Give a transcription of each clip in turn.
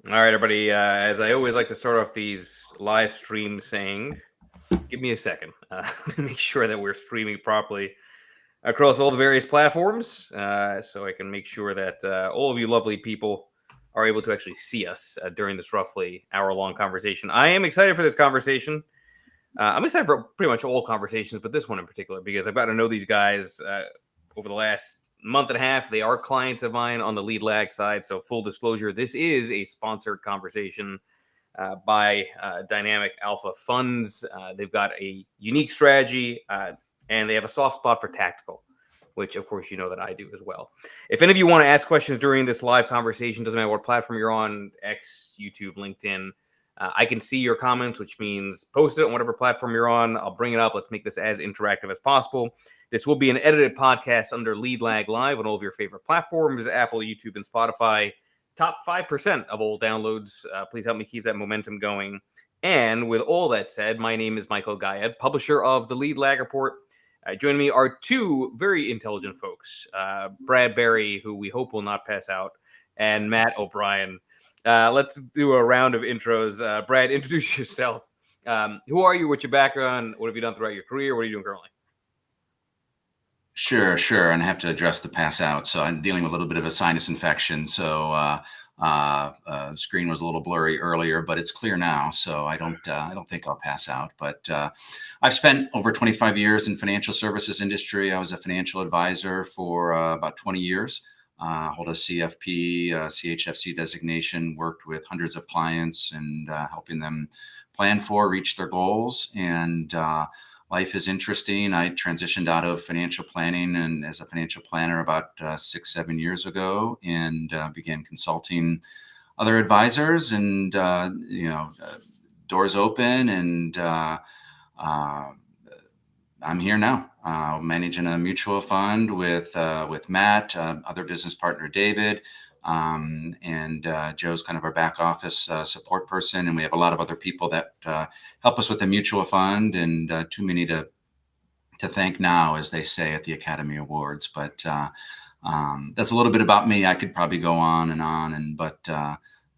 All right, everybody. As I always like to start off these live streams saying, give me a second to make sure that we're streaming properly across all the various platforms so I can make sure that all of you lovely people are able to actually see us during this roughly hour-long conversation. I am excited for this conversation. I'm excited for pretty much all conversations, but this one in particular, because I've got to know these guys over the last month and a half. They are clients of mine on the lead lag side. So full disclosure, this is a sponsored conversation by Dynamic Alpha Funds. They've got a unique strategy and they have a soft spot for tactical, which of course you know that I do as well. If any of you want to ask questions during this live conversation, doesn't matter what platform you're on, X, YouTube, LinkedIn, I can see your comments, which means post it on whatever platform you're on. I'll bring it up. Let's make this as interactive as possible. This will be an edited podcast under Lead Lag Live on all of your favorite platforms, Apple, YouTube, and Spotify. Top 5% of all downloads. Please help me keep that momentum going. And with all that said, my name is Michael Gayed, publisher of the Lead Lag Report. Joining me are two very intelligent folks, Brad Barrie, who we hope will not pass out, and Matt O'Brien. Let's do a round of intros. Brad, introduce yourself. Who are you? What's your background? What have you done throughout your career? What are you doing currently? Sure. And I have to address the pass out. So I'm dealing with a little bit of a sinus infection. So screen was a little blurry earlier, but it's clear now. So I don't think I'll pass out. But I've spent over 25 years in financial services industry. I was a financial advisor for about 20 years. Hold a CFP, CHFC designation, worked with hundreds of clients and helping them plan for, reach their goals. And life is interesting. I transitioned out of financial planning and as a financial planner about 6-7 years ago and began consulting other advisors and, doors open and I'm here now, managing a mutual fund with Matt, other business partner David, and Joe's kind of our back office support person, and we have a lot of other people that help us with the mutual fund, and too many to thank now, as they say at the Academy Awards. But that's a little bit about me. I could probably go on, but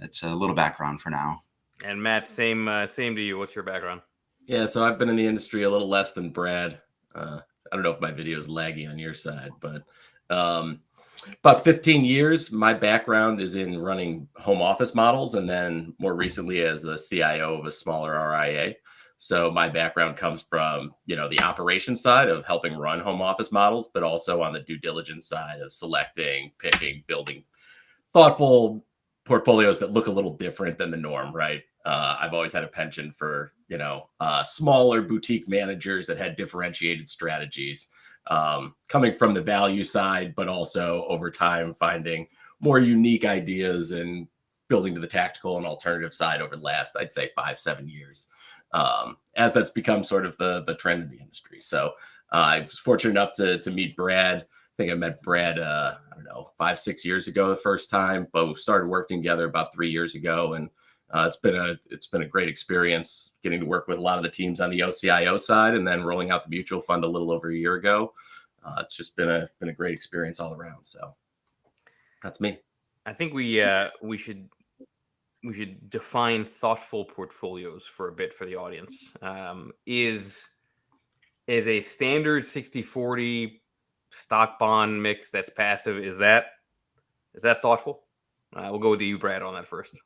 it's a little background for now. And Matt, same to you. What's your background? Yeah, so I've been in the industry a little less than Brad. I don't know if my video is laggy on your side, but about 15 years. My background is in running home office models, and then more recently as the CIO of a smaller RIA. So my background comes from, the operations side of helping run home office models, but also on the due diligence side of selecting, picking, building thoughtful portfolios that look a little different than the norm, right? I've always had a penchant for, smaller boutique managers that had differentiated strategies, coming from the value side, but also over time finding more unique ideas and building to the tactical and alternative side over the last, I'd say 5-7 years, as that's become sort of the trend in the industry. So I was fortunate enough to meet Brad. I think I met Brad, 5-6 years ago the first time, but we started working together about 3 years ago, and it's been a great experience getting to work with a lot of the teams on the OCIO side, and then rolling out the mutual fund a little over a year ago. It's just been a great experience all around. So that's me. I think we should define thoughtful portfolios for a bit for the audience. Is a standard 60-40 stock bond mix that's passive, is that thoughtful? We'll go with you, Brad, on that first.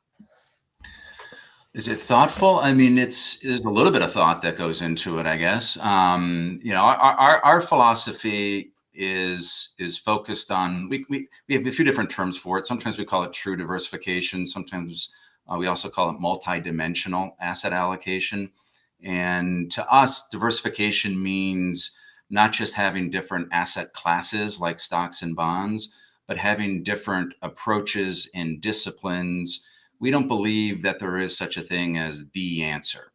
Is it thoughtful? I mean, there's a little bit of thought that goes into it, I guess. Our philosophy is focused on, we have a few different terms for it. Sometimes we call it true diversification. Sometimes we also call it multi-dimensional asset allocation. And to us, diversification means not just having different asset classes like stocks and bonds, but having different approaches and disciplines. We don't believe that there is such a thing as the answer.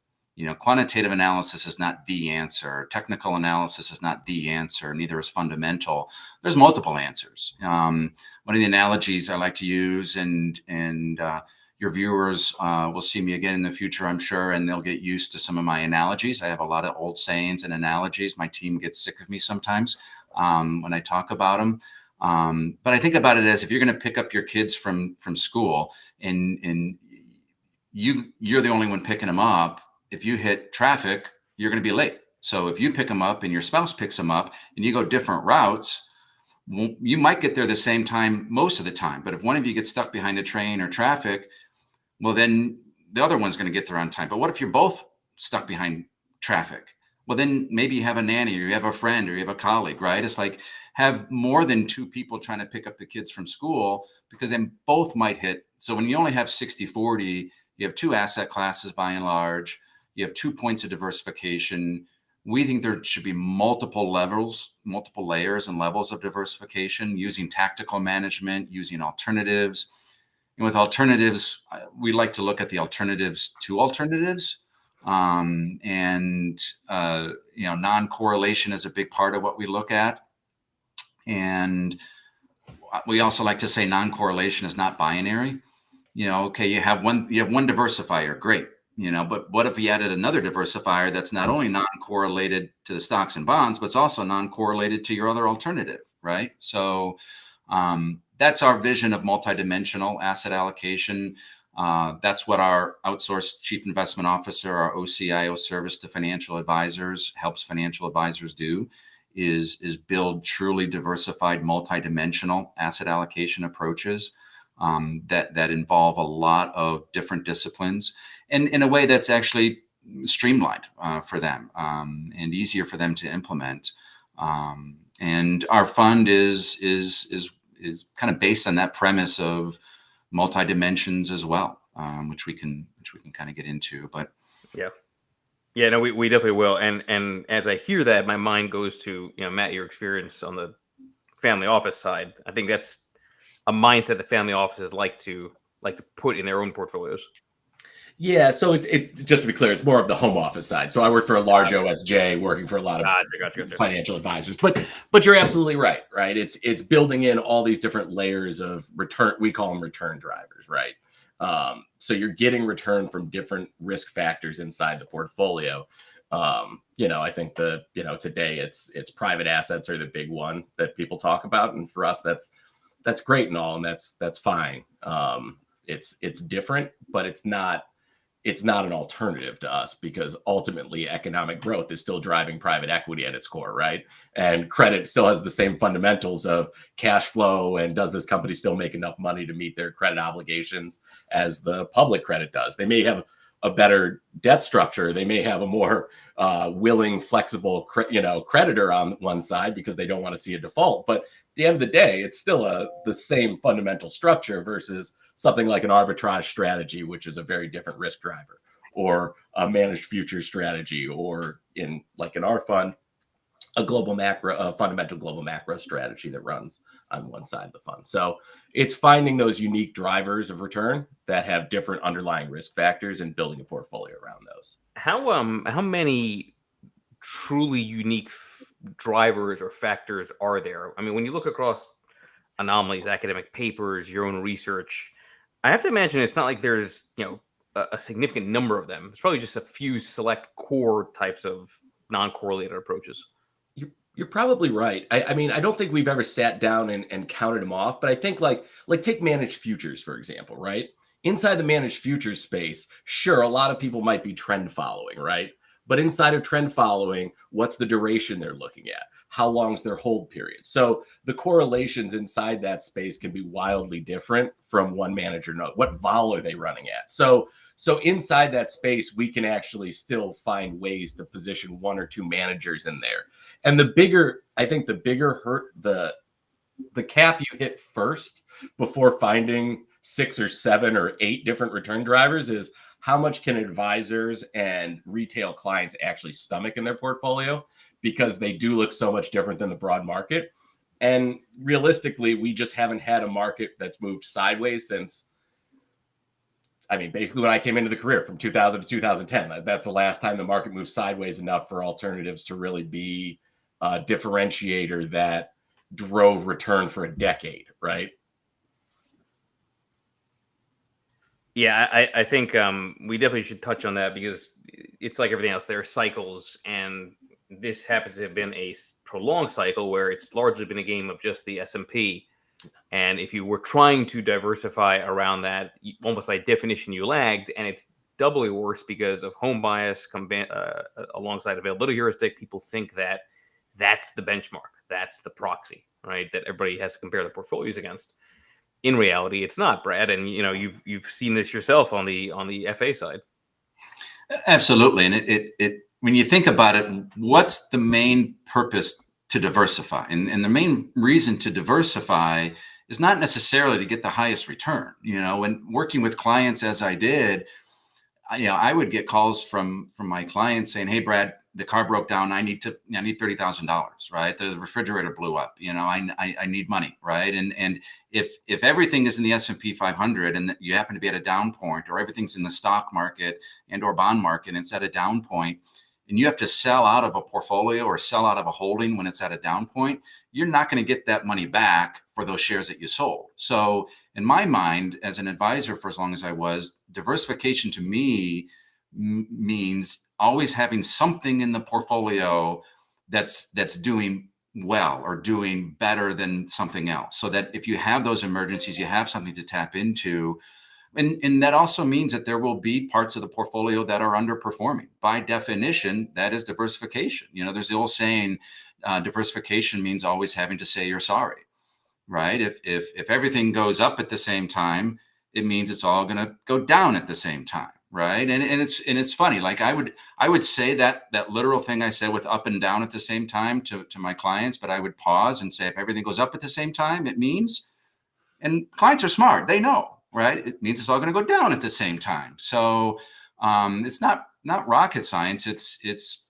Quantitative analysis is not the answer. Technical analysis is not the answer. Neither is fundamental. There's multiple answers. One of the analogies I like to use, and your viewers will see me again in the future, I'm sure, and they'll get used to some of my analogies. I have a lot of old sayings and analogies. My team gets sick of me sometimes when I talk about them. But I think about it as if you're going to pick up your kids from school and you're the only one picking them up. If you hit traffic, you're going to be late. So if you pick them up and your spouse picks them up and you go different routes, you might get there the same time most of the time. But if one of you gets stuck behind a train or traffic, well, then the other one's going to get there on time. But what if you're both stuck behind traffic? Well, then maybe you have a nanny, or you have a friend, or you have a colleague, right? It's like, have more than two people trying to pick up the kids from school, because then both might hit. So when you only have 60-40, you have two asset classes by and large, you have 2 points of diversification. We think there should be multiple levels, multiple layers and levels of diversification, using tactical management, using alternatives. And with alternatives, we like to look at the alternatives to alternatives. Non-correlation is a big part of what we look at. And we also like to say non-correlation is not binary. Okay, you have one diversifier, great. But what if you added another diversifier that's not only non-correlated to the stocks and bonds, but it's also non-correlated to your other alternative, right? So that's our vision of multidimensional asset allocation. That's what our outsourced chief investment officer, our OCIO service to financial advisors, helps financial advisors do, is build truly diversified multidimensional asset allocation approaches that involve a lot of different disciplines, and in a way that's actually streamlined for them and easier for them to implement. And our fund is kind of based on that premise of multi-dimensions as well, which we can kind of get into. But no, we definitely will. And as I hear that, my mind goes to, Matt, your experience on the family office side. I think that's a mindset that family offices like to put in their own portfolios. Yeah, so it just to be clear, it's more of the home office side. So I work for a large OSJ, working for a lot of Gotcha. financial advisors. But you're absolutely right? It's building in all these different layers of return. We call them return drivers, right? So you're getting return from different risk factors inside the portfolio. I think today it's private assets are the big one that people talk about, and for us that's great and all, and that's fine. It's different, but it's not an alternative to us, because ultimately economic growth is still driving private equity at its core, right? And credit still has the same fundamentals of cash flow, and does this company still make enough money to meet their credit obligations as the public credit does? They may have a better debt structure. They may have a more willing, flexible, creditor on one side because they don't want to see a default. But at the end of the day, it's still the same fundamental structure versus something like an arbitrage strategy, which is a very different risk driver, or a managed futures strategy, or in our fund, a fundamental global macro strategy that runs on one side of the fund. So it's finding those unique drivers of return that have different underlying risk factors and building a portfolio around those. How many truly unique drivers or factors are there? I mean, when you look across anomalies, academic papers, your own research, I have to imagine it's not like there's a significant number of them. It's probably just a few select core types of non-correlated approaches. You're probably right. I mean, I don't think we've ever sat down and counted them off, but I think like take managed futures, for example, right? Inside the managed futures space, sure, a lot of people might be trend following, right? But inside of trend following, what's the duration they're looking at? How long's their hold period? So the correlations inside that space can be wildly different from one manager to another. What vol are they running at? So inside that space, we can actually still find ways to position one or two managers in there. And the bigger hurt, the cap you hit first before finding 6 or 7 or 8 different return drivers is how much can advisors and retail clients actually stomach in their portfolio, because they do look so much different than the broad market. And realistically, we just haven't had a market that's moved sideways since, basically when I came into the career from 2000 to 2010. That's the last time the market moved sideways enough for alternatives to really be a differentiator that drove return for a decade, right? Yeah, I think we definitely should touch on that, because it's like everything else. There are cycles, and this happens to have been a prolonged cycle where it's largely been a game of just the S&P. And if you were trying to diversify around that, almost by definition, you lagged. And it's doubly worse because of home bias alongside availability heuristic. People think that that's the benchmark, that's the proxy, right? That everybody has to compare their portfolios against. In reality, it's not, Brad. And you've seen this yourself on the FA side. Absolutely. And it when you think about it, what's the main purpose to diversify? And the main reason to diversify is not necessarily to get the highest return. When working with clients, as I did, I would get calls from my clients saying, "Hey, Brad, the car broke down. I need $30,000, right? The refrigerator blew up. I need money, right? And if everything is in the S&P 500 and you happen to be at a down point, or everything's in the stock market and/or bond market and it's at a down point, and you have to sell out of a portfolio or sell out of a holding when it's at a down point, you're not going to get that money back for those shares that you sold." So in my mind, as an advisor for as long as I was, diversification to me means always having something in the portfolio that's doing well or doing better than something else, so that if you have those emergencies, you have something to tap into. And that also means that there will be parts of the portfolio that are underperforming. By definition, that is diversification. There's the old saying, diversification means always having to say you're sorry, right? If everything goes up at the same time, it means it's all going to go down at the same time, right? And it's funny. Like I would say that literal thing I said with up and down at the same time to my clients, but I would pause and say, if everything goes up at the same time, it means, and clients are smart, they know. Right? It means it's all going to go down at the same time. So it's not rocket science. It's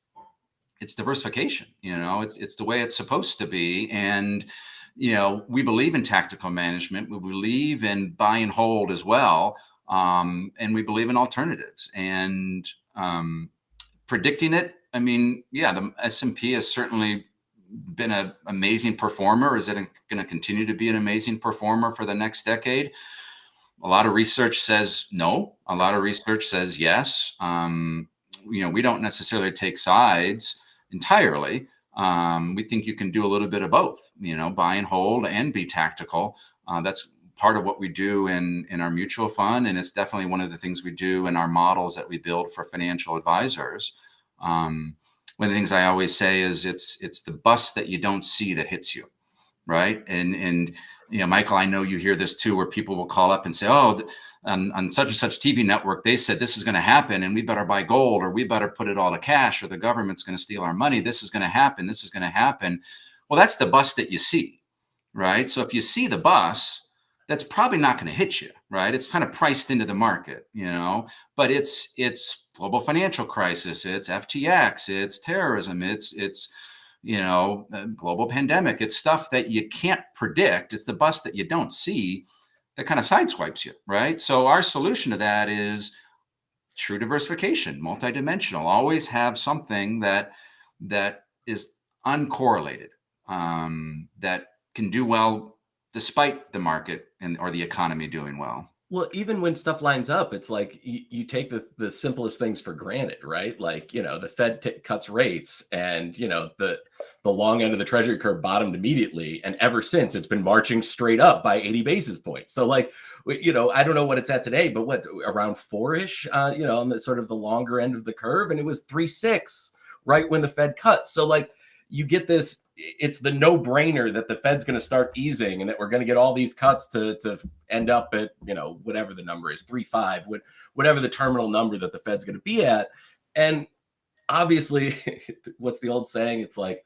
diversification. It's the way it's supposed to be. And we believe in tactical management. We believe in buy and hold as well, and we believe in alternatives. And predicting it. I mean, the S&P has certainly been an amazing performer. Is it going to continue to be an amazing performer for the next decade? A lot of research says no. A lot of research says yes. We don't necessarily take sides entirely. We think you can do a little bit of both, buy and hold and be tactical. That's part of what we do in our mutual fund. And it's definitely one of the things we do in our models that we build for financial advisors. One of the things I always say is it's the bus that you don't see that hits you. Right. And Michael, I know you hear this too, where people will call up and say, "Oh, on such and such TV network, they said this is going to happen and we better buy gold, or we better put it all to cash, or the government's going to steal our money. This is going to happen. This is going to happen." Well, that's the bus that you see. Right. So if you see the bus, that's probably not going to hit you. Right. It's kind of priced into the market, but it's global financial crisis. It's FTX. It's terrorism. It's global pandemic. It's stuff that you can't predict. It's the bus that you don't see that kind of sideswipes you, right? So our solution to that is true diversification, multidimensional. Always have something that is uncorrelated, that can do well despite the market or the economy doing well. Well, even when stuff lines up, it's like you take the simplest things for granted, right? Like, the Fed cuts rates, and, the long end of the treasury curve bottomed immediately. And ever since, it's been marching straight up by 80 basis points. So like, I don't know what it's at today, but around 4-ish, on the sort of the longer end of the curve. And it was 3.6 right when the Fed cut. So like, you get this, it's the no-brainer that the Fed's going to start easing, and that we're going to get all these cuts to end up at, whatever the number is, 3.5, whatever the terminal number that the Fed's going to be at. And obviously, what's the old saying? It's like,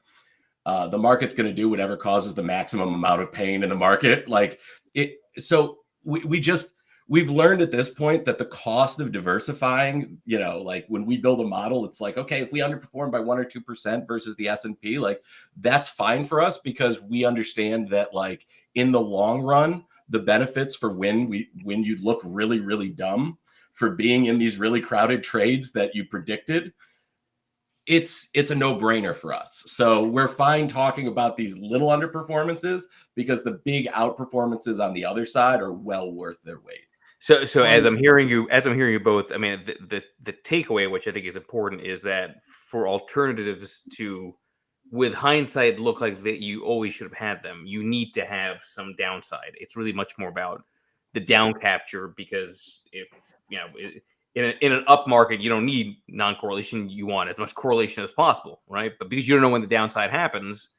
the market's going to do whatever causes the maximum amount of pain in the market. Like it. So we've learned at this point that the cost of diversifying, like when we build a model, it's like, okay, if we underperform by 1 or 2% versus the S&P, like that's fine for us, because we understand that like in the long run, the benefits for when you look really, really dumb for being in these really crowded trades that you predicted, it's a no-brainer for us. So we're fine talking about these little underperformances, because the big outperformances on the other side are well worth their weight. So as I'm hearing you both, I mean, the takeaway, which I think is important, is that for alternatives to with hindsight look like that you always should have had them. You need to have some downside. It's really much more about the down capture, because if in an up market, you don't need non-correlation. You want as much correlation as possible, right? But because you don't know when the downside happens,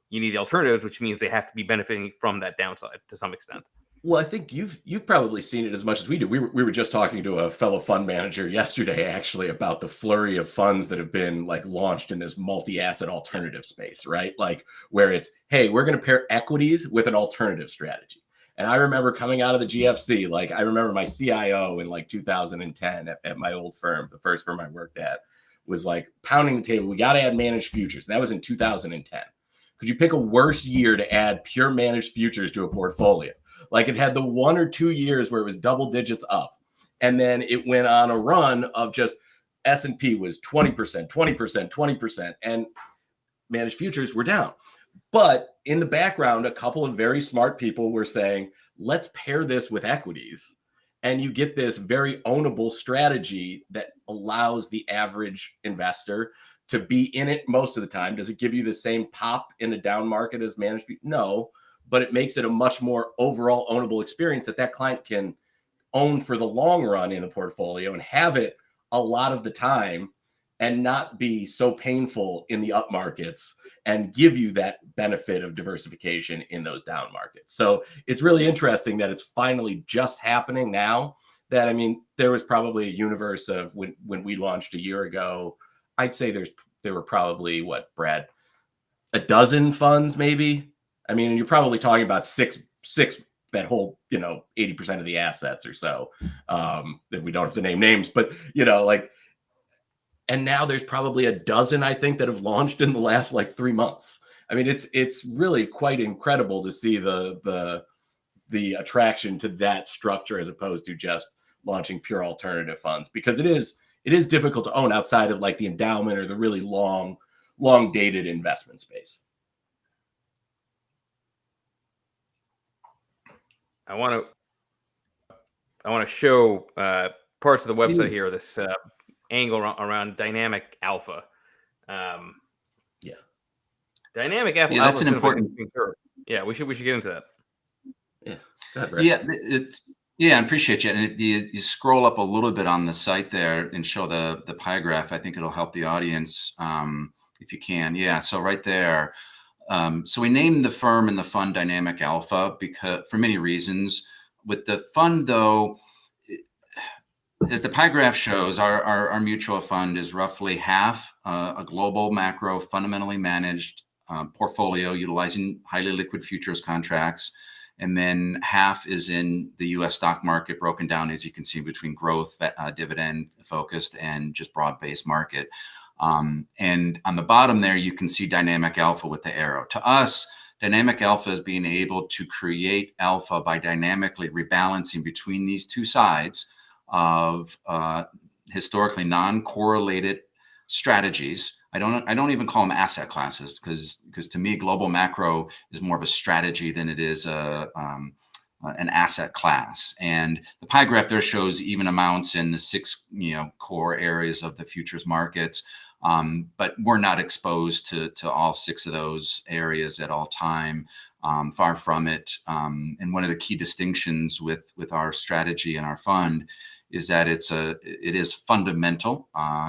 you need the alternatives, which means they have to be benefiting from that downside to some extent. Well, I think you've probably seen it as much as we do. We were just talking to a fellow fund manager yesterday, actually, about the flurry of funds that have been like launched in this multi-asset alternative space, right? Like where it's, hey, we're going to pair equities with an alternative strategy. And I remember coming out of the GFC, like I remember my CIO in like 2010 at my old firm, the first firm I worked at, was like pounding the table. We got to add managed futures. And that was in 2010. Could you pick a worse year to add pure managed futures to a portfolio? Like it had the 1 or 2 years where it was double digits up. And then it went on a run of just S&P was 20%, 20%, 20%, and managed futures were down. But in the background, a couple of very smart people were saying, let's pair this with equities. And you get this very ownable strategy that allows the average investor to be in it most of the time. Does it give you the same pop in a down market as managed? No, but it makes it a much more overall ownable experience that client can own for the long run in the portfolio and have it a lot of the time and not be so painful in the up markets and give you that benefit of diversification in those down markets. So it's really interesting that it's finally just happening now. That, I mean, there was probably a universe of when we launched a year ago, I'd say there were probably, what, Brad, a dozen funds maybe? I mean, you're probably talking about six that hold, 80% of the assets or so. That we don't have to name names, but and now there's probably a dozen, I think, that have launched in the last like 3 months. I mean, it's really quite incredible to see the attraction to that structure as opposed to just launching pure alternative funds, because it is difficult to own outside of like the endowment or the really long dated investment space. I want to show parts of the website here. This angle around dynamic alpha. Dynamic alpha. Yeah, that's an important. Yeah, we should get into that. Yeah. Go ahead, Brad. I appreciate you. And you scroll up a little bit on the site there and show the pie graph. I think it'll help the audience if you can. Yeah. So right there. So we named the firm and the fund Dynamic Alpha because for many reasons. With the fund, though, as the pie graph shows, our mutual fund is roughly half a global macro fundamentally managed portfolio utilizing highly liquid futures contracts. And then half is in the U.S. stock market, broken down, as you can see, between growth, dividend focused, and just broad-based market. And on the bottom there, you can see Dynamic Alpha with the arrow. To us, Dynamic Alpha is being able to create alpha by dynamically rebalancing between these two sides of historically non-correlated strategies. I don't even call them asset classes because to me, global macro is more of a strategy than it is an asset class. And the pie graph there shows even amounts in the 6 core areas of the futures markets. But we're not exposed to all 6 of those areas at all time. Far from it. And one of the key distinctions with our strategy and our fund is that it is fundamental.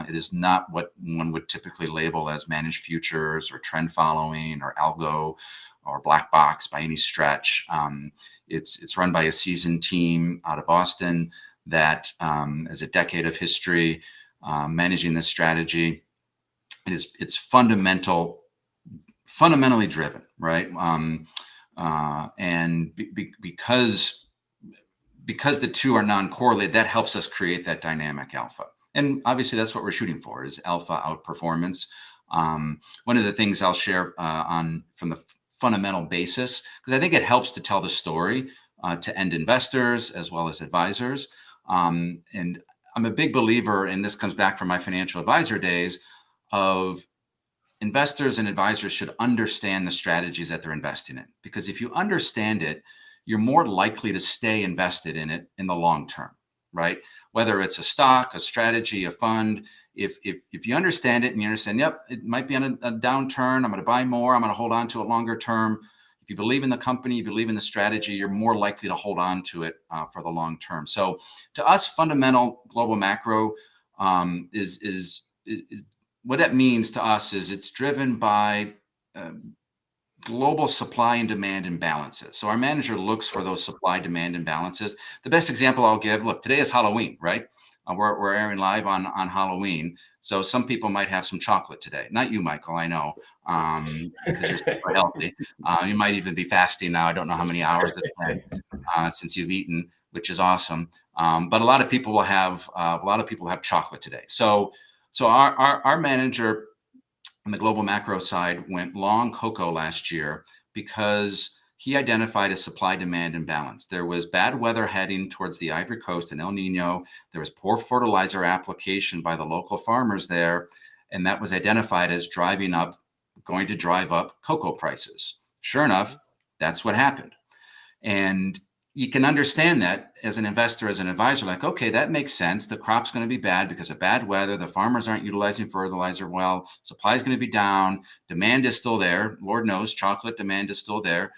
It is not what one would typically label as managed futures or trend following or algo or black box by any stretch. It's run by a seasoned team out of Boston that has a decade of history managing this strategy. It's fundamentally driven, right? And because the two are non-correlated, that helps us create that dynamic alpha. And obviously that's what we're shooting for, is alpha outperformance. One of the things I'll share from the fundamental basis, because I think it helps to tell the story to end investors as well as advisors. And I'm a big believer, and this comes back from my financial advisor days, of investors and advisors should understand the strategies that they're investing in. Because if you understand it, you're more likely to stay invested in it in the long term, right? Whether it's a stock, a strategy, a fund, if you understand it and you understand, yep, it might be on a downturn, I'm going to buy more, I'm going to hold on to it longer term. If you believe in the company, you believe in the strategy, you're more likely to hold on to it for the long term. So to us, fundamental global macro is what that means to us is it's driven by global supply and demand imbalances. So our manager looks for those supply demand imbalances. The best example I'll give, look, today is Halloween, right? We're airing live on Halloween. So some people might have some chocolate today. Not you, Michael, I know, because you're super healthy. You might even be fasting now. I don't know how many hours it's been since you've eaten, which is awesome. But a lot of people will have chocolate today. So our manager on the global macro side went long cocoa last year because he identified a supply-demand imbalance. There was bad weather heading towards the Ivory Coast and El Nino. There was poor fertilizer application by the local farmers there, and that was identified as going to drive up cocoa prices. Sure enough, that's what happened. And you can understand that as an investor, as an advisor, like, okay, that makes sense. The crop's going to be bad because of bad weather. The farmers aren't utilizing fertilizer well. Supply is going to be down. Demand is still there. Lord knows, chocolate demand is still there.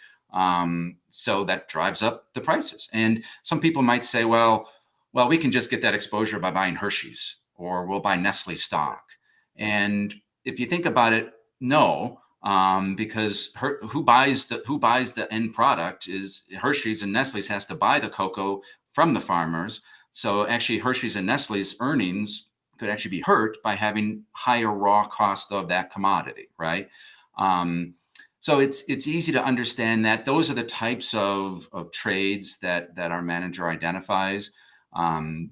So that drives up the prices. And some people might say, well, we can just get that exposure by buying Hershey's, or we'll buy Nestle stock. And if you think about it, no, because who buys the end product is Hershey's, and Nestle's has to buy the cocoa from the farmers. So actually Hershey's and Nestle's earnings could actually be hurt by having higher raw cost of that commodity, right? So it's easy to understand that those are the types of trades that our manager identifies.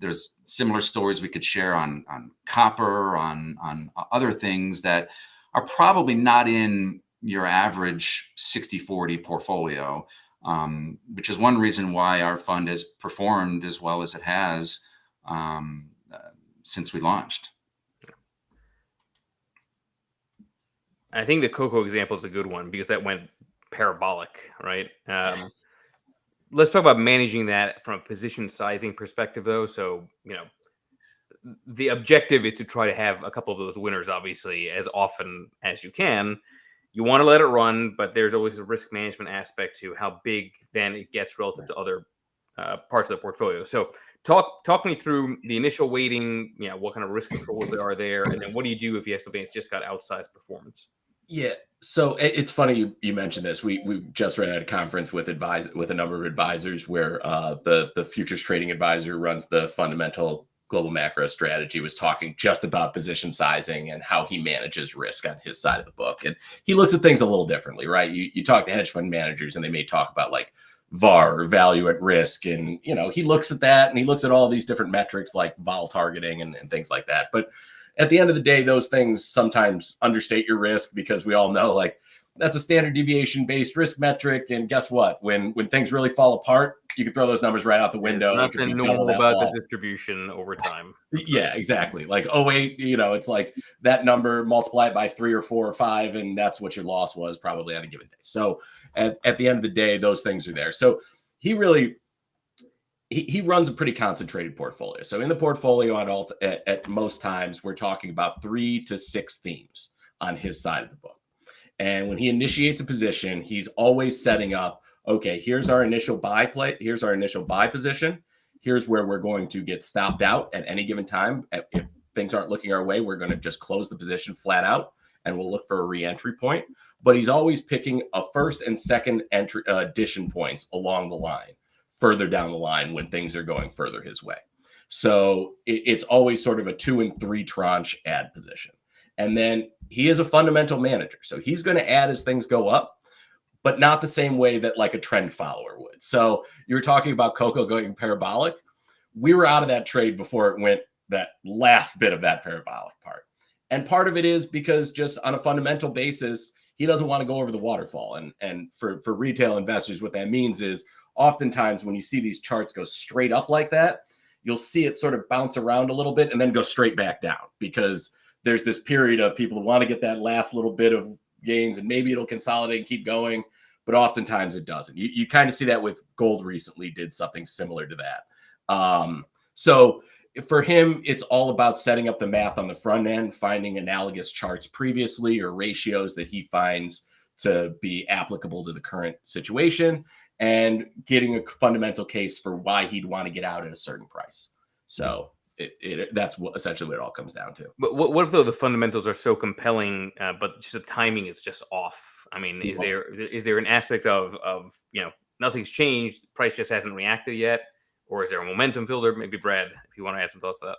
There's similar stories we could share on copper, on other things that are probably not in your average 60-40 portfolio, which is one reason why our fund has performed as well as it has since we launched. I think the cocoa example is a good one because that went parabolic, right? Let's talk about managing that from a position sizing perspective, though. So, the objective is to try to have a couple of those winners, obviously, as often as you can. You want to let it run, but there's always a risk management aspect to how big then it gets relative to other parts of the portfolio. So talk me through the initial weighting, what kind of risk controls there are there, and then what do you do if you have something that's just got outsized performance? Yeah. So it's funny you mentioned this. We just ran at a conference with a number of advisors where the futures trading advisor runs the fundamental global macro strategy, was talking just about position sizing and how he manages risk on his side of the book. And he looks at things a little differently, right? You talk to hedge fund managers and they may talk about like VAR, or value at risk. And, he looks at that and he looks at all these different metrics like vol targeting and things like that. But at the end of the day, those things sometimes understate your risk, because we all know like that's a standard deviation based risk metric. And guess what? When things really fall apart, you can throw those numbers right out the window. There's nothing normal about the distribution over time. Yeah, exactly. Like 08, it's like that number, multiply it by 3 or 4 or 5, and that's what your loss was probably on a given day. So at the end of the day, those things are there. So he runs a pretty concentrated portfolio. So in the portfolio at most times, we're talking about 3 to 6 themes on his side of the book. And when he initiates a position, he's always setting up, okay, here's our initial buy play. Here's our initial buy position. Here's where we're going to get stopped out at any given time. If things aren't looking our way, we're going to just close the position flat out and we'll look for a re-entry point. But he's always picking a first and second entry addition points along the line, further down the line when things are going further his way. So it's always sort of a 2 and 3 tranche add position. And then he is a fundamental manager. So he's going to add as things go up, but not the same way that like a trend follower would. So you were talking about cocoa going parabolic. We were out of that trade before it went that last bit of that parabolic part. And part of it is because just on a fundamental basis, he doesn't want to go over the waterfall. And for retail investors, what that means is oftentimes when you see these charts go straight up like that, you'll see it sort of bounce around a little bit and then go straight back down, because there's this period of people who want to get that last little bit of gains and maybe it'll consolidate and keep going, but oftentimes it doesn't. You kind of see that with gold recently, did something similar to that. So for him, it's all about setting up the math on the front end, finding analogous charts previously or ratios that he finds to be applicable to the current situation, and getting a fundamental case for why he'd want to get out at a certain price. So that's essentially what it all comes down to. But what if though the fundamentals are so compelling, but just the timing is just off? I mean, is there an aspect of nothing's changed, price just hasn't reacted yet, or is there a momentum filter? Maybe Brad, if you want to add some thoughts to that.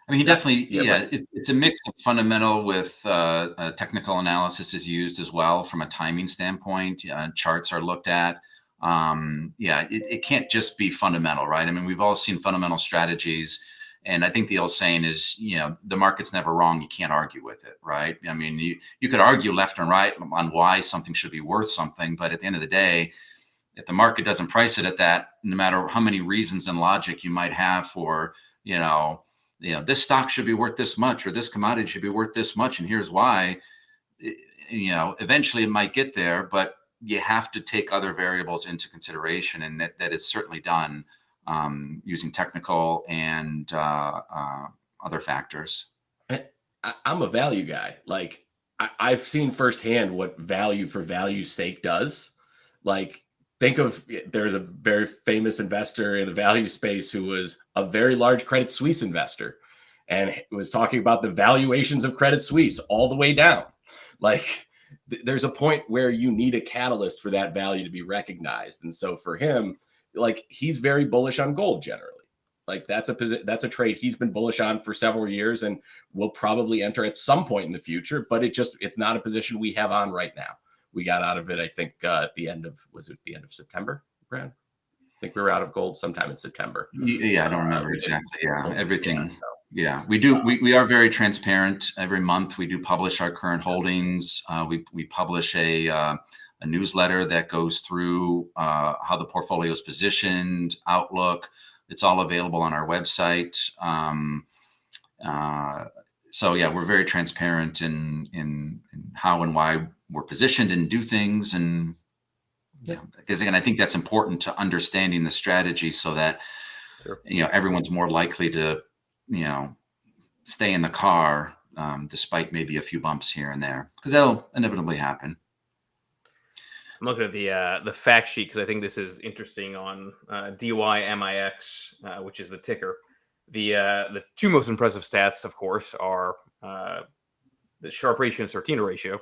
I mean, he definitely, it's a mix of fundamental with technical analysis is used as well from a timing standpoint. Charts are looked at. It can't just be fundamental, right? I mean, we've all seen fundamental strategies, and I think the old saying is, the market's never wrong. You can't argue with it, right? I mean, you could argue left and right on why something should be worth something, but at the end of the day, if the market doesn't price it at that, no matter how many reasons and logic you might have for, this stock should be worth this much, or this commodity should be worth this much, and here's why, eventually it might get there, but you have to take other variables into consideration, and that is certainly done using technical and other factors. I'm a value guy. Like, I've seen firsthand what value for value's sake does. Like, think of, there's a very famous investor in the value space who was a very large Credit Suisse investor and was talking about the valuations of Credit Suisse all the way down. Like, there's a point where you need a catalyst for that value to be recognized. And so for him, like, he's very bullish on gold generally. Like, that's a trade he's been bullish on for several years and will probably enter at some point in the future, but it's not a position we have on right now. We got out of it, I think, at the end of September, Brad? I think we were out of gold sometime in September. Yeah, I don't remember exactly. Yeah, everything. Yeah, we do. We are very transparent. Every month we do publish our current holdings. We publish a newsletter that goes through how the portfolio is positioned, outlook. It's all available on our website. So yeah, we're very transparent in how and why we're positioned and do things. And because again, I think that's important to understanding the strategy so that, everyone's more likely to, stay in the car despite maybe a few bumps here and there, because that'll inevitably happen. I'm looking at the fact sheet because I think this is interesting on DYMIX, which is the ticker. The two most impressive stats, of course, are the Sharpe ratio and Sortino ratio.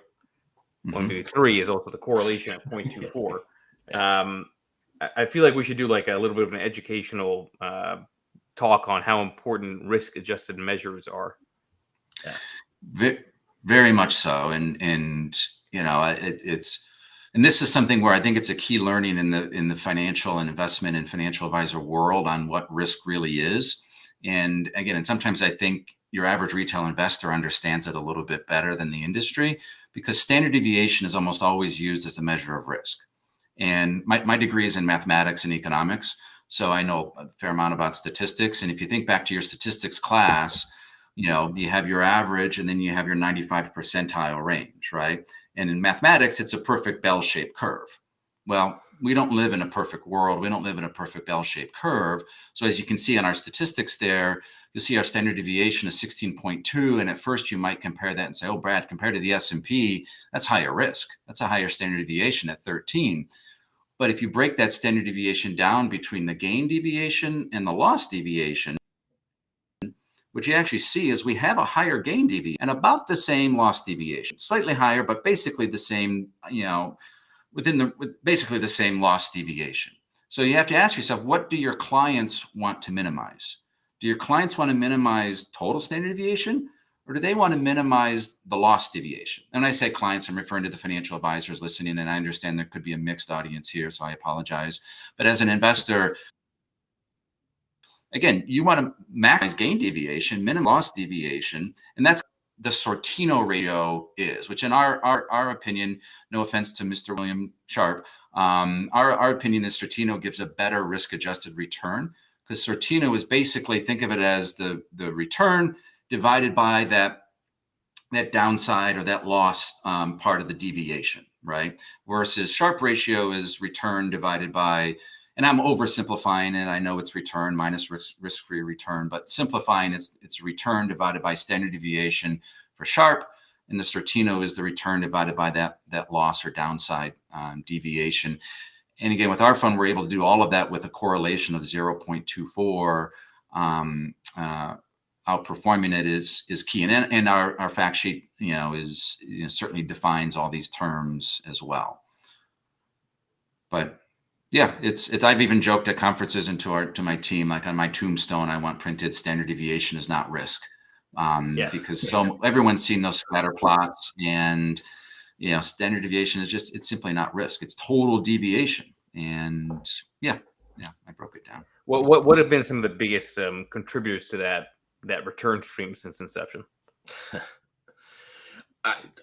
1.3 is also the correlation at 0.24. I feel like we should do like a little bit of an educational talk on how important risk-adjusted measures are. Very much so, and this is something where I think it's a key learning in the financial and investment and financial advisor world on what risk really is. And again, and sometimes I think your average retail investor understands it a little bit better than the industry, because standard deviation is almost always used as a measure of risk. And my degree is in mathematics and economics, so I know a fair amount about statistics. And if you think back to your statistics class, you have your average and then you have your 95th percentile range, right? And in mathematics, it's a perfect bell-shaped curve. Well, we don't live in a perfect world. We don't live in a perfect bell-shaped curve. So as you can see on our statistics there, you'll see our standard deviation is 16.2. And at first you might compare that and say, oh, Brad, compared to the S&P, that's higher risk. That's a higher standard deviation at 13. But if you break that standard deviation down between the gain deviation and the loss deviation, what you actually see is we have a higher gain deviation and about the same loss deviation, slightly higher, but basically the same, basically the same loss deviation. So you have to ask yourself, what do your clients want to minimize? Do your clients want to minimize total standard deviation, or do they want to minimize the loss deviation? And when I say clients, I'm referring to the financial advisors listening, and I understand there could be a mixed audience here, so I apologize. But as an investor, again, you want to maximize gain deviation, minimum loss deviation, and that's the Sortino ratio is, which in our opinion, no offense to Mr. William Sharpe, our opinion is Sortino gives a better risk-adjusted return, because Sortino is basically, think of it as the return divided by that downside or that loss part of the deviation, right? Versus Sharpe ratio is return divided by and I'm oversimplifying it. I know it's return minus risk-free return, but simplifying it's return divided by standard deviation for Sharpe, and the Sortino is the return divided by that loss or downside deviation. And again, with our fund, we're able to do all of that with a correlation of 0.24. Outperforming it is key, and our fact sheet, is certainly defines all these terms as well. But yeah, it's I've even joked at conferences and to my team, like on my tombstone, I want printed standard deviation is not risk, Yes. because everyone's seen those scatter plots, and standard deviation is it's simply not risk; it's total deviation. And yeah, I broke it down. What have been some of the biggest contributors to that return stream since inception?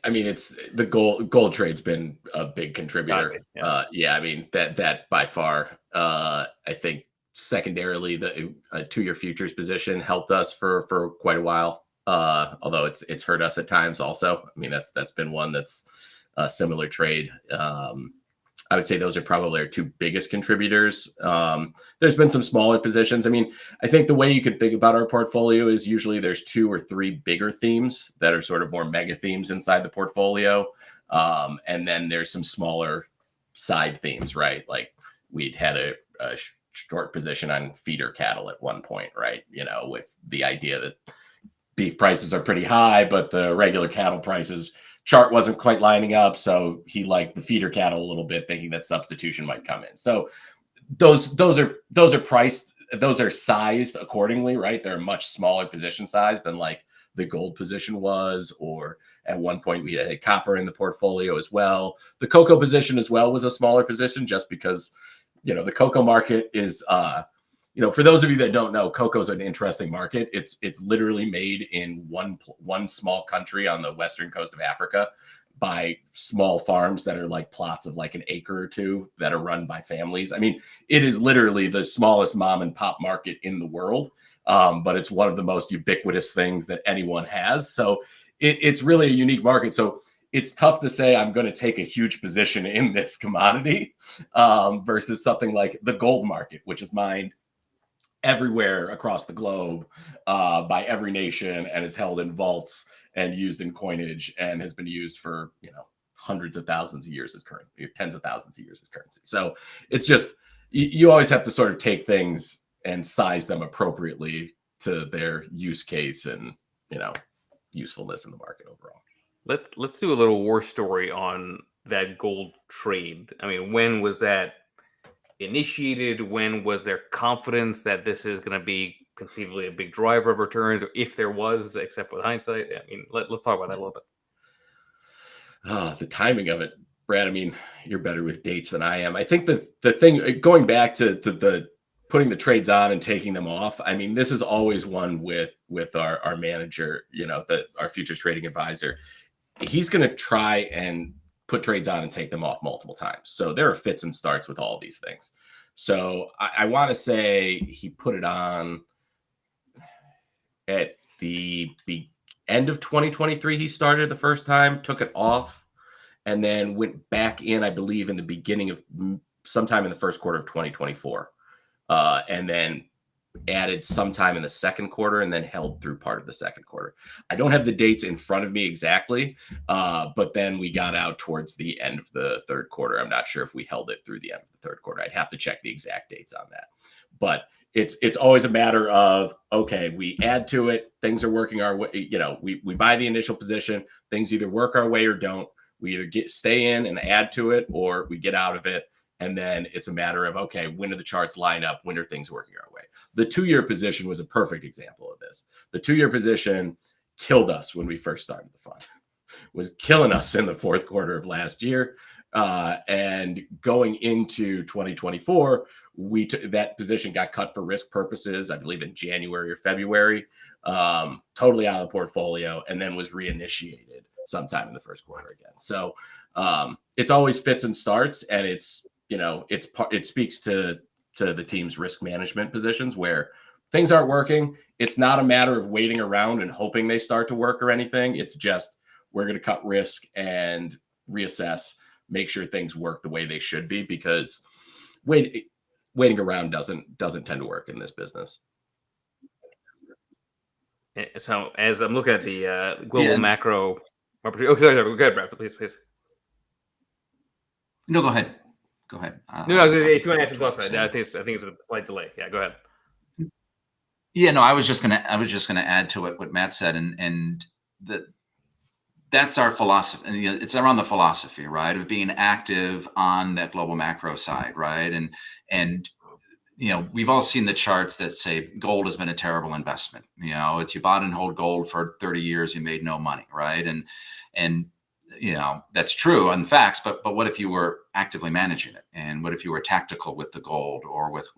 I mean, it's the gold trade's been a big contributor. Yeah. I mean, that by far. I think secondarily, the 2-year futures position helped us for quite a while. Although it's hurt us at times also. I mean, that's been one that's a similar trade. I would say those are probably our 2 biggest contributors. There's been some smaller positions. I mean, I think the way you can think about our portfolio is usually there's 2 or 3 bigger themes that are sort of more mega themes inside the portfolio. And then there's some smaller side themes, right? Like we'd had a short position on feeder cattle at one point, right? With the idea that beef prices are pretty high, but the regular cattle prices chart wasn't quite lining up, so he liked the feeder cattle a little bit, thinking that substitution might come in. So those are priced, those are sized accordingly, right? They're a much smaller position size than like the gold position was, or at one point we had copper in the portfolio as well. The cocoa position as well was a smaller position, just because the cocoa market is for those of you that don't know, cocoa is an interesting market. It's literally made in one small country on the western coast of Africa by small farms that are like plots of like an acre or 2 that are run by families. I mean, it is literally the smallest mom and pop market in the world, but it's one of the most ubiquitous things that anyone has. So it's really a unique market. So it's tough to say I'm going to take a huge position in this commodity versus something like the gold market, which is mined everywhere across the globe by every nation, and is held in vaults and used in coinage, and has been used for hundreds of thousands of years as currency, tens of thousands of years as currency. So it's just you always have to sort of take things and size them appropriately to their use case and usefulness in the market overall. Let's do a little war story on that gold trade. I mean, when was that initiated? When was there confidence that this is going to be conceivably a big driver of returns, or if there was, except with hindsight? I mean, let's talk about that a little bit. The timing of it, Brad. I mean, you're better with dates than I am. I think the thing, going back to the putting the trades on and taking them off, I mean, this is always one with our manager, our futures trading advisor. He's going to try and put trades on and take them off multiple times. So there are fits and starts with all of these things. So I want to say he put it on at the end of 2023. He started the first time, took it off, and then went back in, I believe, in the beginning of sometime in the first quarter of 2024. And then added sometime in the second quarter, and then held through part of the second quarter. I don't have the dates in front of me exactly, but then we got out towards the end of the third quarter. I'm not sure if we held it through the end of the third quarter. I'd have to check the exact dates on that. But it's always a matter of, okay, we add to it, things are working our way. We buy the initial position, things either work our way or don't. We either stay in and add to it, or we get out of it. And then it's a matter of, okay, when do the charts line up? When are things working our way? The 2-year position was a perfect example of this. The 2-year position killed us when we first started the fund, was killing us in the fourth quarter of last year. And going into 2024, that position got cut for risk purposes, I believe in January or February, totally out of the portfolio, and then was reinitiated sometime in the first quarter again. So it's always fits and starts, and it speaks to the team's risk management positions where things aren't working. It's not a matter of waiting around and hoping they start to work or anything. It's just, we're going to cut risk and reassess, make sure things work the way they should be, because waiting around doesn't tend to work in this business. So as I'm looking at the global Yeah. macro opportunity, sorry, go ahead, Brad, please. No, go ahead. Go ahead. No, if you want to add some thoughts, I think it's a slight delay. Yeah, go ahead. Yeah, no, I was just gonna add to what Matt said, and that's our philosophy, and it's around the philosophy, right, of being active on that global macro side, right, and we've all seen the charts that say gold has been a terrible investment. It's you bought and hold gold for 30 years, you made no money, right, and that's true on facts, but what if you were actively managing it, and what if you were tactical with the gold, or with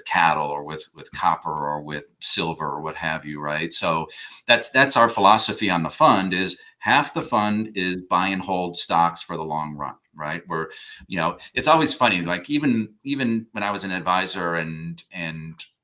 cattle, or with copper, or with silver, or what have you, right? So that's our philosophy on the fund. Is half the fund is buy and hold stocks for the long run, right? Where it's always funny, like even when I was an advisor, and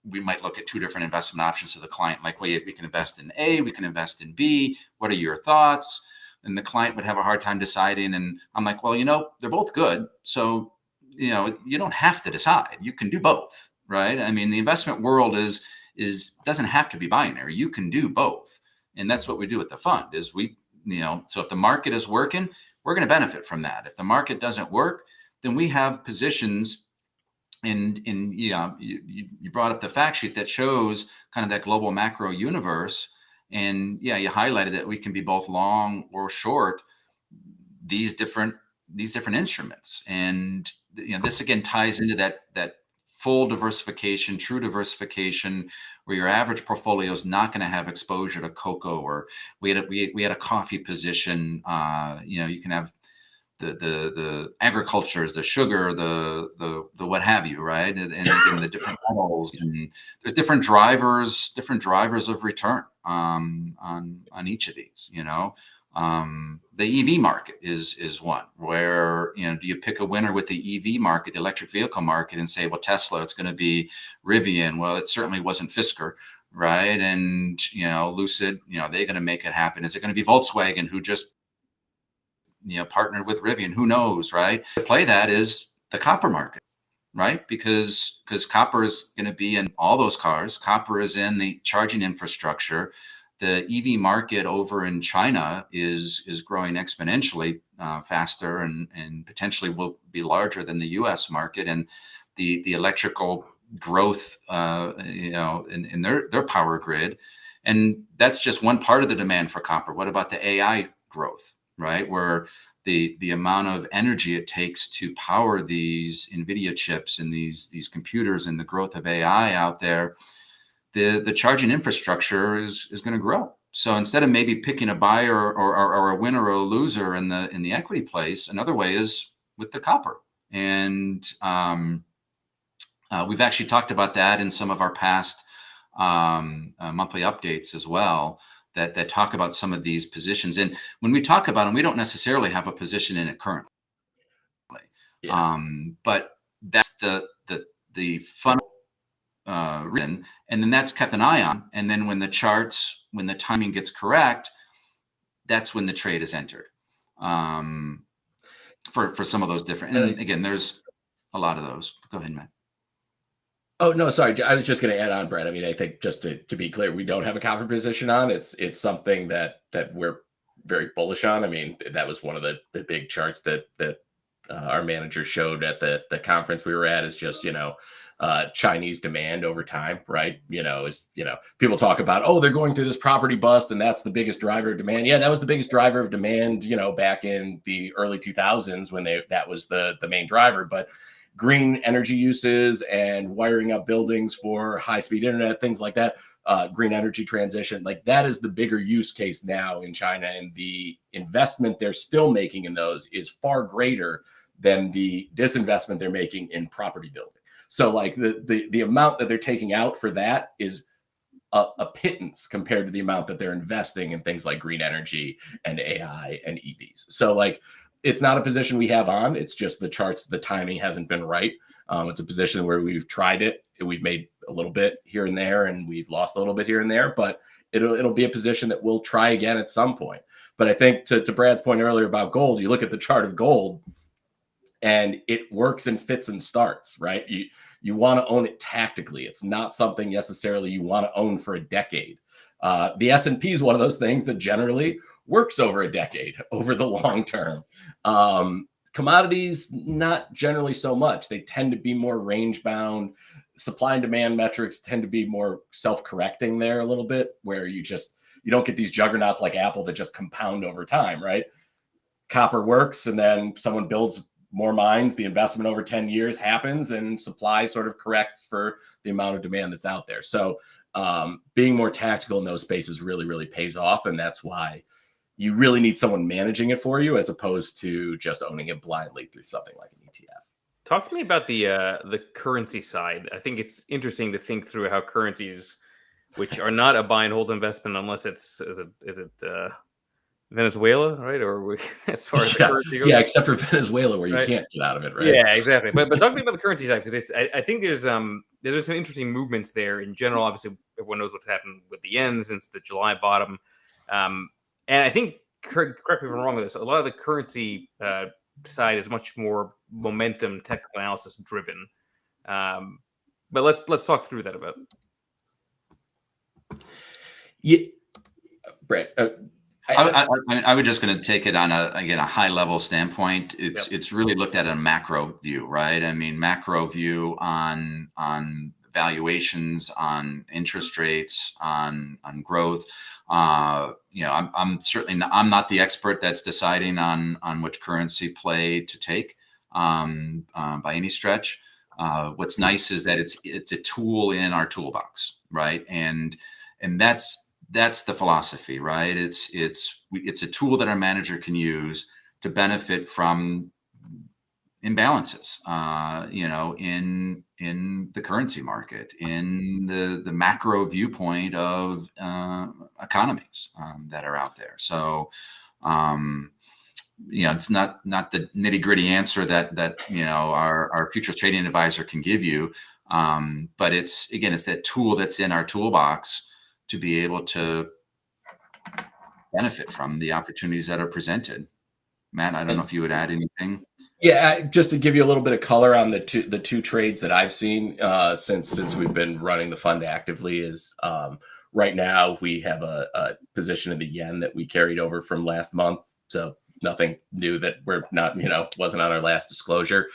we might look at two different investment options to the client, like, well, we can invest in A, we can invest in B, what are your thoughts? And the client would have a hard time deciding. And I'm like, well, they're both good. So, you don't have to decide. You can do both, right? I mean, the investment world doesn't have to be binary. You can do both. And that's what we do with the fund is so if the market is working, we're going to benefit from that. If the market doesn't work, then we have positions you brought up the fact sheet that shows kind of that global macro universe. And yeah, you highlighted that we can be both long or short these different instruments. And this again ties into that full diversification, true diversification, where your average portfolio is not going to have exposure to cocoa, or we had a coffee position. You can have the agricultures, the sugar, the what have you, right? And again, the different metals, and there's different drivers of return on each of these. The EV market is one where, do you pick a winner with the EV market, the electric vehicle market, and say, well, Tesla, it's going to be Rivian. Well, it certainly wasn't Fisker, right? And, Lucid, they're going to make it happen. Is it going to be Volkswagen, who just, partnered with Rivian? Who knows, right? To play that is the copper market, right? Because copper is going to be in all those cars. Copper is in the charging infrastructure. The EV market over in China is growing exponentially faster, and potentially will be larger than the U.S. market. And the electrical growth, in their power grid, and that's just one part of the demand for copper. What about the AI growth, right? Where the amount of energy it takes to power these NVIDIA chips and these computers, and the growth of AI out there, the charging infrastructure is going to grow. So instead of maybe picking a buyer or a winner or a loser in the equity place, another way is with the copper. And we've actually talked about that in some of our past monthly updates as well, that talk about some of these positions. And when we talk about them, we don't necessarily have a position in it currently. Yeah. But that's the fun reason, and then that's kept an eye on. And then when the timing gets correct, that's when the trade is entered. For some of those different, and again, there's a lot of those. Go ahead, Matt. Oh, no, sorry. I was just going to add on, Brad. I mean, I think just to be clear, we don't have a copper position on. It's something that we're very bullish on. I mean, that was one of the big charts that our manager showed at the conference we were at, is just, Chinese demand over time, right? People talk about, oh, they're going through this property bust, and that's the biggest driver of demand. Yeah, that was the biggest driver of demand, back in the early 2000s when that was the main driver. But green energy uses and wiring up buildings for high-speed internet, things like that, green energy transition, like that is the bigger use case now in China. And the investment they're still making in those is far greater than the disinvestment they're making in property building. So like the amount that they're taking out for that is a pittance compared to the amount that they're investing in things like green energy and AI and EVs. So like, it's not a position we have on. It's just the charts, the timing hasn't been right. It's a position where we've tried it. We've made a little bit here and there, and we've lost a little bit here and there, but it'll be a position that we'll try again at some point. But I think to Brad's point earlier about gold, you look at the chart of gold and it works in fits and starts, right? You want to own it tactically. It's not something necessarily you want to own for a decade. The S&P is one of those things that generally works over a decade, over the long term. Commodities, not generally so much. They tend to be more range bound. Supply and demand metrics tend to be more self-correcting there a little bit, where you don't get these juggernauts like Apple that just compound over time, right? Copper works, and then someone builds more mines. The investment over 10 years happens, and supply sort of corrects for the amount of demand that's out there. So being more tactical in those spaces really, really pays off. And that's why you really need someone managing it for you, as opposed to just owning it blindly through something like an ETF. Talk to me about the currency side. I think it's interesting to think through how currencies, which are not a buy and hold investment unless it's is it Venezuela, right? Or as far as the currency goes, except for Venezuela, where you can't get out of it, right? Yeah, exactly. But talk to me about the currency side, because I think there's some interesting movements there in general. Obviously, everyone knows what's happened with the yen since the July bottom. And I think, correct me if I'm wrong with this, a lot of the currency side is much more momentum, technical analysis driven. But let's talk through that a bit. Yeah, Brett. I was just going to take it on a high level standpoint. It's really looked at a macro view, right? I mean, macro view on valuations, on interest rates, on growth. I'm certainly I'm not the expert that's deciding on which currency play to take by any stretch. What's nice is that it's a tool in our toolbox, right? And that's the philosophy, right? It's a tool that our manager can use to benefit from imbalances, in the currency market, in the macro viewpoint of economies that are out there. So, it's not the nitty gritty answer that our futures trading advisor can give you, but it's that tool that's in our toolbox to be able to benefit from the opportunities that are presented. Matt, I don't know if you would add anything. Yeah, just to give you a little bit of color on the two trades that I've seen since we've been running the fund actively is right now we have a position in the yen that we carried over from last month. So nothing new that we're not, wasn't on our last disclosure.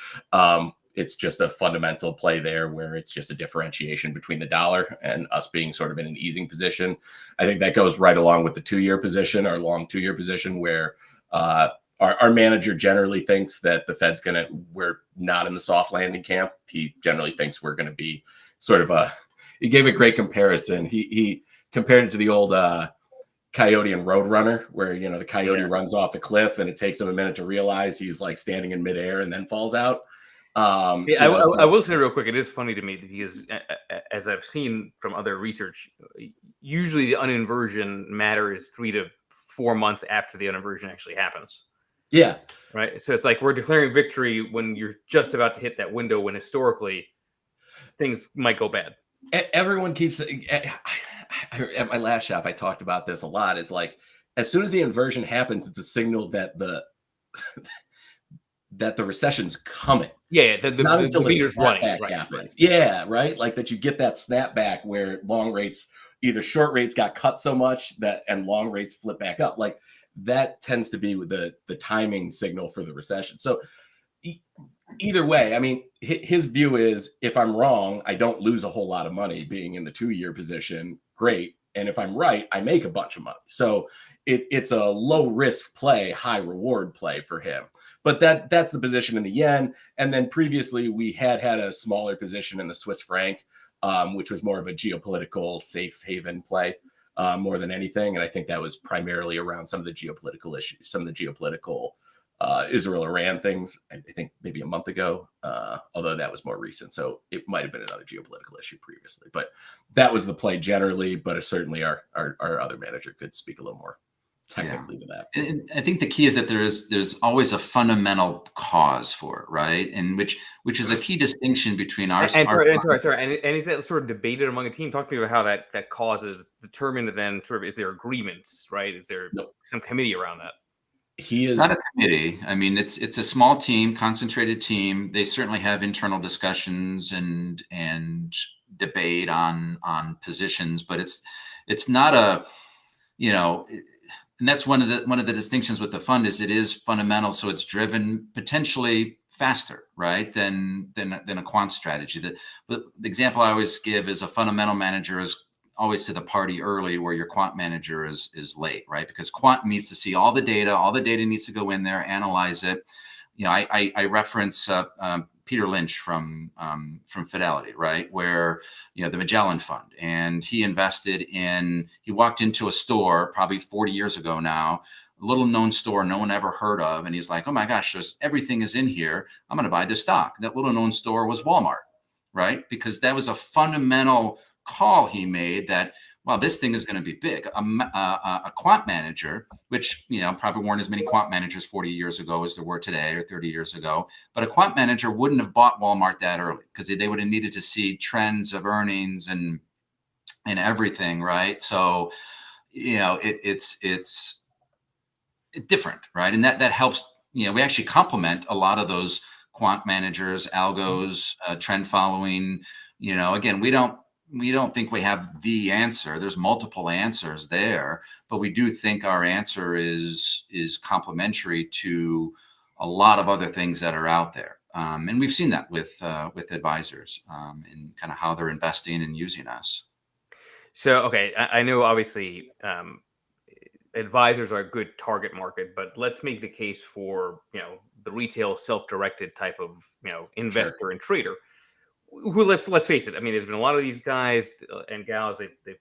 It's just a fundamental play there where it's just a differentiation between the dollar and us being sort of in an easing position. I think that goes right along with the 2-year position, our long 2-year position, where our manager generally thinks that the Fed's we're not in the soft landing camp. He generally thinks we're going to be sort of he gave a great comparison. He compared it to the old Coyote and Roadrunner, where, the coyote runs off the cliff and it takes him a minute to realize he's like standing in midair and then falls out. I will say real quick, it is funny to me because, as I've seen from other research, usually the uninversion matters 3 to 4 months after the uninversion actually happens. Yeah. Right. So it's like we're declaring victory when you're just about to hit that window, when historically things might go bad. Everyone keeps at my last shop, I talked about this a lot. It's like, as soon as the inversion happens, it's a signal that the recession's coming. Yeah, not until the snapback happens. Right. Yeah, right. Like that, you get that snapback where long rates, either short rates got cut so much and long rates flip back up. Like that tends to be with the timing signal for the recession. So either way, I mean, his view is, if I'm wrong, I don't lose a whole lot of money being in the 2-year position. Great. And if I'm right, I make a bunch of money. So it's a low risk play, high reward play for him. But that's the position in the yen. And then previously we had a smaller position in the Swiss franc, which was more of a geopolitical safe haven play more than anything. And I think that was primarily around some of the geopolitical issues, some of the geopolitical Israel-Iran things, I think maybe a month ago, although that was more recent. So it might have been another geopolitical issue previously. But that was the play generally. But certainly our other manager could speak a little more technically to that. And I think the key is that there's always a fundamental cause for it, right? And which is a key distinction between our sorry. And is that sort of debated among a team? Talk to me about how that cause is determined. Then sort of, is there agreements, right? Is there some committee around that? He It's is. not a committee. I mean, it's a small team, concentrated team. They certainly have internal discussions and debate on positions, but it's not a, you know, and that's one of the distinctions with the fund is it is fundamental, so it's driven potentially faster, right, than a quant strategy. The example I always give is a fundamental manager is always to the party early, where your quant manager is late, right? Because quant needs to see all the data needs to go in there, analyze it. You know, I reference Peter Lynch from Fidelity, right, where the Magellan Fund, and he walked into a store probably 40 years ago now, a little known store no one ever heard of, and he's like, oh my gosh, everything is in here. I'm going to buy this stock. That little known store was Walmart, right? Because that was a fundamental call he made that, well, this thing is going to be big. A quant manager, which, probably weren't as many quant managers 40 years ago as there were today or 30 years ago, but a quant manager wouldn't have bought Walmart that early because they would have needed to see trends of earnings and everything, right? So, it's different, right? And that helps. We actually complement a lot of those quant managers, algos, trend following. Again, we don't think we have the answer. There's multiple answers there, but we do think our answer is complementary to a lot of other things that are out there. And we've seen that with advisors and kind of how they're investing and using us. So, okay, I know obviously advisors are a good target market, but let's make the case for, the retail self-directed type of, investor Sure. and trader. Who, let's face it. I mean, there's been a lot of these guys and gals. They've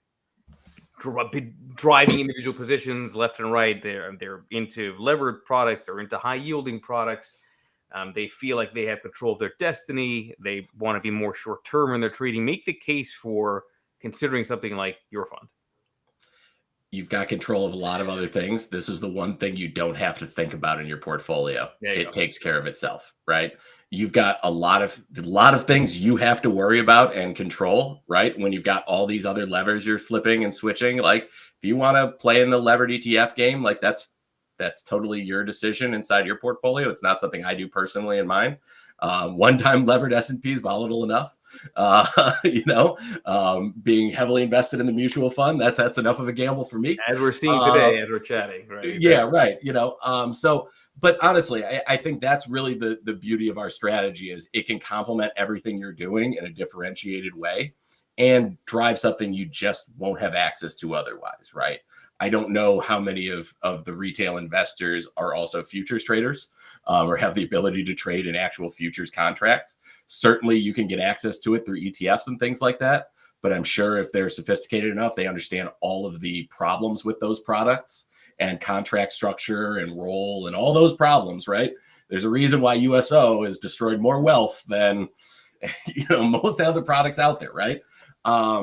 been driving individual positions left and right. They're into levered products. They're into high yielding products. They feel like they have control of their destiny. They want to be more short term in their trading. Make the case for considering something like your fund. You've got control of a lot of other things. This is the one thing you don't have to think about in your portfolio. It takes care of itself, right? You've got a lot of things you have to worry about and control, right? When you've got all these other levers you're flipping and switching, like if you want to play in the levered ETF game, like that's totally your decision inside your portfolio. It's not something I do personally in mine. One-time levered S&P is volatile enough. Being heavily invested in the mutual fund, that's enough of a gamble for me. As we're seeing today, as we're chatting, right? Yeah, right. But honestly, I think that's really the beauty of our strategy is it can complement everything you're doing in a differentiated way and drive something you just won't have access to otherwise, right? I don't know how many of the retail investors are also futures traders or have the ability to trade in actual futures contracts. Certainly, you can get access to it through ETFs and things like that. But I'm sure if they're sophisticated enough, they understand all of the problems with those products and contract structure and role and all those problems, right? There's a reason why USO has destroyed more wealth than most other products out there, right?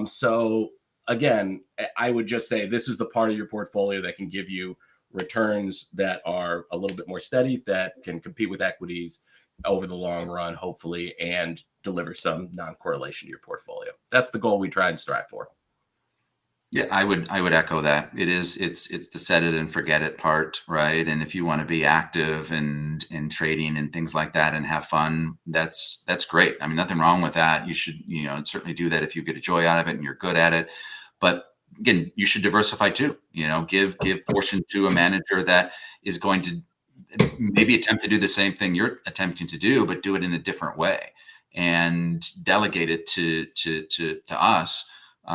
So again, I would just say this is the part of your portfolio that can give you returns that are a little bit more steady, that can compete with equities over the long run, hopefully, and deliver some non-correlation to your portfolio. That's the goal we try and strive for. Yeah, I would echo that. It's the set it and forget it part, right? And if you want to be active and in trading and things like that and have fun, that's great. I mean, nothing wrong with that. You should, certainly do that if you get a joy out of it and you're good at it. But again, you should diversify too. Give portion to a manager that is going to maybe attempt to do the same thing you're attempting to do, but do it in a different way and delegate it to us. Go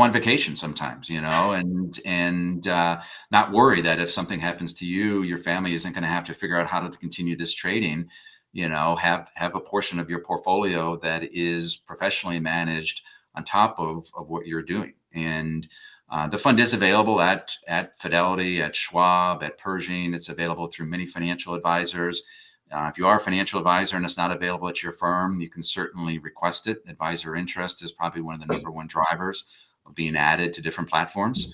on vacation sometimes, and not worry that if something happens to you, your family isn't going to have to figure out how to continue this trading. Have a portion of your portfolio that is professionally managed on top of what you're doing. And the fund is available at Fidelity, at Schwab, at Pershing. It's available through many financial advisors. If you are a financial advisor and it's not available at your firm, you can certainly request it. Advisor interest is probably one of the number one drivers of being added to different platforms.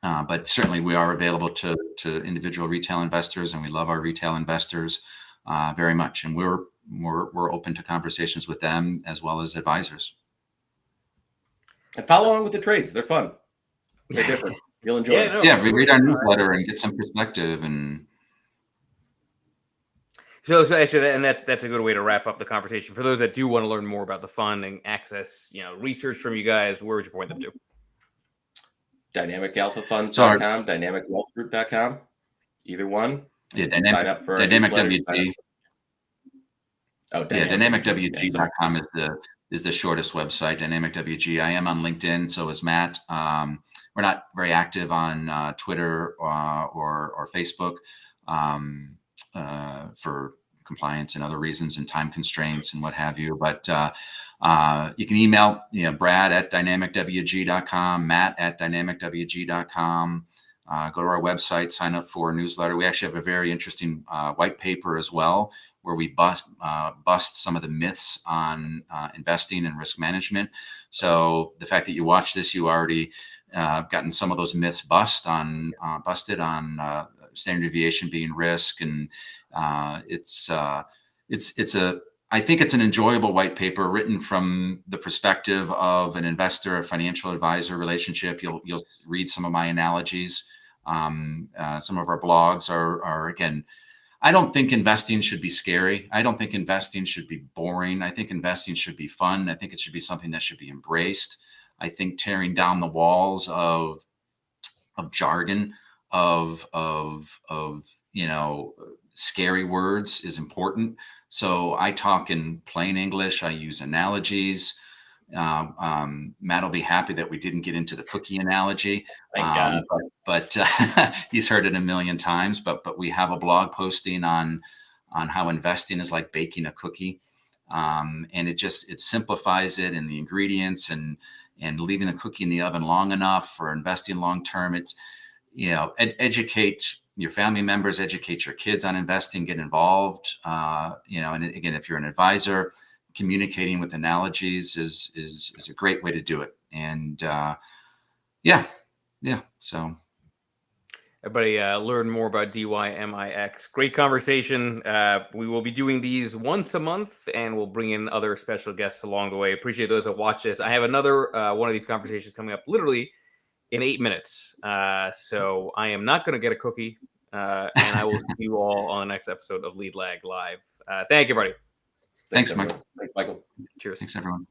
But certainly we are available to individual retail investors, and we love our retail investors very much. And we're open to conversations with them as well as advisors. And follow along with the trades. They're fun. They're different. You'll enjoy Yeah, it. no, Yeah, for read sure. our newsletter and get some perspective. And So actually, and that's a good way to wrap up the conversation. For those that do want to learn more about the fund and access, research from you guys, where would you point them to? DynamicAlphaFunds.com, DynamicWealthGroup.com. Either one. yeah, Sign up for our Dynamic newsletter. WG. Oh, Yeah, DynamicWG. dynamicwg.com is the shortest website. Dynamic WG. I am on LinkedIn, so is Matt. We're not very active on Twitter or Facebook for compliance and other reasons and time constraints and what have you. But you can email Brad at dynamicwg.com, Matt at dynamicwg.com. Go to our website, sign up for a newsletter. We actually have a very interesting white paper as well, where we bust some of the myths on investing and risk management. So the fact that you watch this, you already gotten some of those myths busted on standard deviation being risk, and I think it's an enjoyable white paper written from the perspective of an investor, a financial advisor relationship. You'll read some of my analogies. Some of our blogs are again, I don't think investing should be scary. I don't think investing should be boring. I think investing should be fun. I think it should be something that should be embraced. I think tearing down the walls of jargon, of scary words is important. So I talk in plain English. I use analogies. Matt will be happy that we didn't get into the cookie analogy. Thank God. But he's heard it a million times. But we have a blog posting on how investing is like baking a cookie, and it simplifies it, and the ingredients and leaving the cookie in the oven long enough for investing long term. It's educate your family members, educate your kids on investing, get involved. And again, if you're an advisor, communicating with analogies is a great way to do it. And so Everybody learn more about DYMIX. Great conversation. We will be doing these once a month, and we'll bring in other special guests along the way. Appreciate those that watch this. I have another one of these conversations coming up literally in 8 minutes. So I am not going to get a cookie, and I will see you all on the next episode of Lead Lag Live. Thank you, everybody. Thanks, Mike. Thanks, Michael. Cheers. Thanks, everyone.